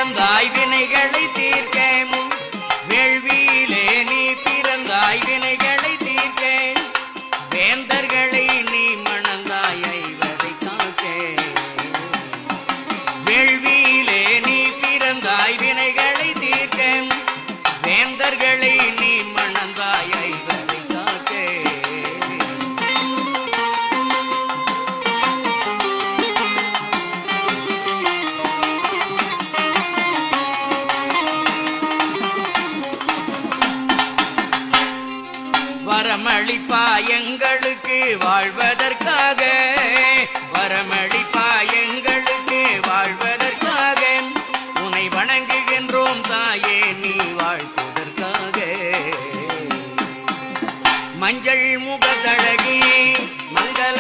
பிறந்தாய் வினைகளை தீர்க்க வேள்வியிலே நீ பிறந்தாய் வினைகளை தீர்க்க வேந்தர்களை நீ மணந்தாய் ஐவரை காக்க வேள்வியிலே நீ பிறந்தாய் வினைகளை தீர்க்க வேந்தர்களை நீ மணந்தாய் ஐவரை காக்க வரமளிப்பாய் எங்களுக்கு வாழ்வதற்காக வரமளிப்பாய் எங்களுக்கு வாழ்வதற்காக உன்னை வணங்குகின்றோம் தாயே நீ வாழ்வதற்காக மஞ்சள் முகத்தழகி மங்கள